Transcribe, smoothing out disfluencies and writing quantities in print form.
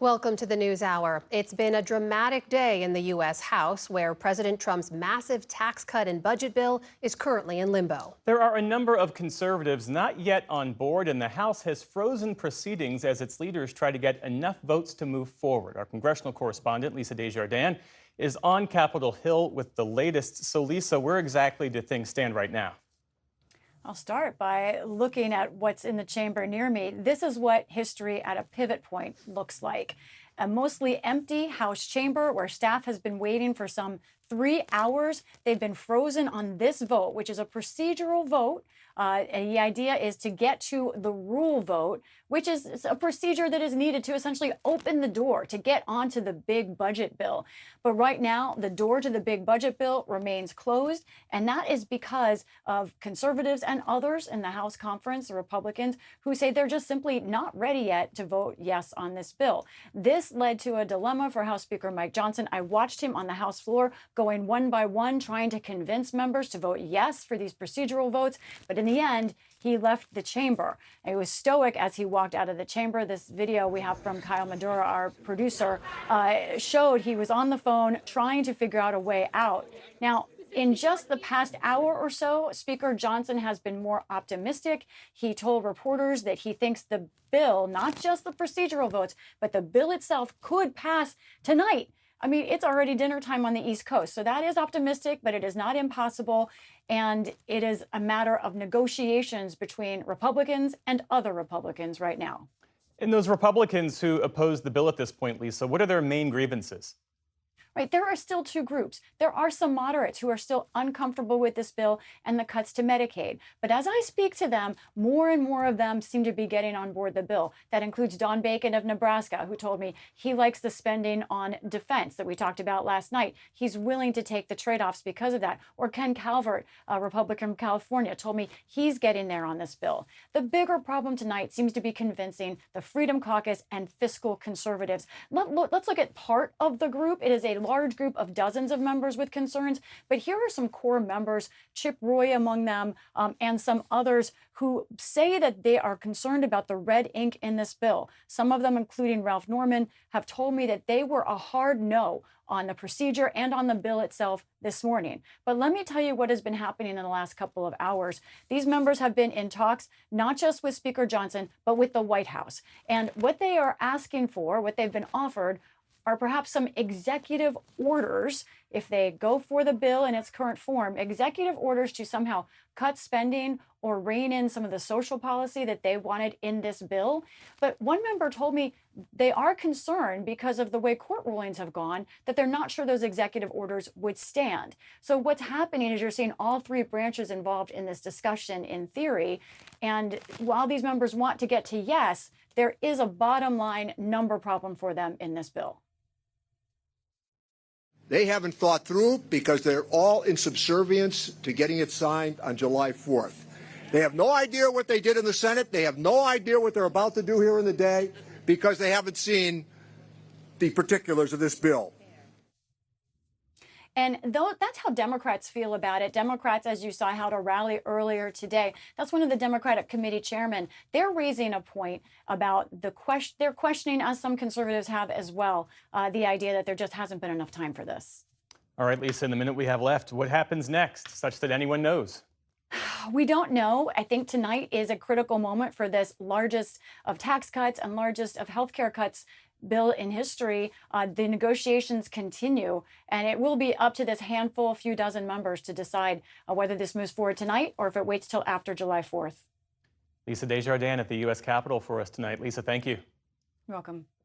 Welcome to the News Hour. It's been a dramatic day in the U.S. House, where President Trump's massive tax cut and budget bill is currently in limbo. There are a number of conservatives not yet on board, and the House has frozen proceedings as its leaders try to get enough votes to move forward. Our congressional correspondent, Lisa Desjardins, is on Capitol Hill with the latest. So, Lisa, where exactly do things stand right now? I'll start by looking at what's in the chamber near me. This is what history at a pivot point looks like. A mostly empty House chamber where staff has been waiting for some 3 hours. They've been frozen on this vote, which is a procedural vote. And the idea is to get to the rule vote, which is a procedure that is needed to essentially open the door to get onto the big budget bill. But right now, the door to the big budget bill remains closed. And that is because of conservatives and others in the House conference, the Republicans, who say they're just simply not ready yet to vote yes on this bill. This led to a dilemma for House Speaker Mike Johnson. I watched him on the House floor going one by one, trying to convince members to vote yes for these procedural votes. But in the end, he left the chamber. He was stoic as he walked out of the chamber. This video we have from Kyle Madura, our producer, showed he was on the phone trying to figure out a way out. Now, in just the past hour or so, Speaker Johnson has been more optimistic. He told reporters that he thinks the bill, not just the procedural votes, but the bill itself could pass tonight. I mean, it's already dinner time on the East Coast. So that is optimistic, but it is not impossible. And it is a matter of negotiations between Republicans and other Republicans right now. And those Republicans who oppose the bill at this point, Lisa, what are their main grievances? Right, there are still two groups. There are some moderates who are still uncomfortable with this bill and the cuts to Medicaid. But as I speak to them, more and more of them seem to be getting on board the bill. That includes Don Bacon of Nebraska, who told me he likes the spending on defense that we talked about last night. He's willing to take the trade-offs because of that. Or Ken Calvert, a Republican from California, told me he's getting there on this bill. The bigger problem tonight seems to be convincing the Freedom Caucus and fiscal conservatives. Let's look at part of the group. It is a large group of dozens of members with concerns, but here are some core members, Chip Roy among them, and some others who say that they are concerned about the red ink in this bill. Some of them, including Ralph Norman, have told me that they were a hard no on the procedure and on the bill itself this morning. But let me tell you what has been happening in the last couple of hours. These members have been in talks, not just with Speaker Johnson, but with the White House. And what they are asking for, what they've been offered, are perhaps some executive orders, if they go for the bill in its current form, executive orders to somehow cut spending or rein in some of the social policy that they wanted in this bill. But one member told me they are concerned because of the way court rulings have gone, that they're not sure those executive orders would stand. So what's happening is you're seeing all three branches involved in this discussion in theory. And while these members want to get to yes, there is a bottom line number problem for them in this bill. They haven't thought through because they're all in subservience to getting it signed on July 4th. They have no idea what they did in the Senate. They have no idea what they're about to do here in the day because they haven't seen the particulars of this bill. And that's how Democrats feel about it. Democrats, as you saw, held a rally earlier today. That's one of the Democratic committee chairmen. They're raising a point about they're questioning, as some conservatives have as well, the idea that there just hasn't been enough time for this. All right, Lisa, in the minute we have left, what happens next, such that anyone knows? We don't know. I think tonight is a critical moment for this largest of tax cuts and largest of healthcare cuts bill in history. The negotiations continue, and it will be up to this handful, few dozen members to decide whether this moves forward tonight or if it waits till after July 4th. Lisa Desjardins at the U.S. Capitol for us tonight. Lisa, thank you. You're welcome.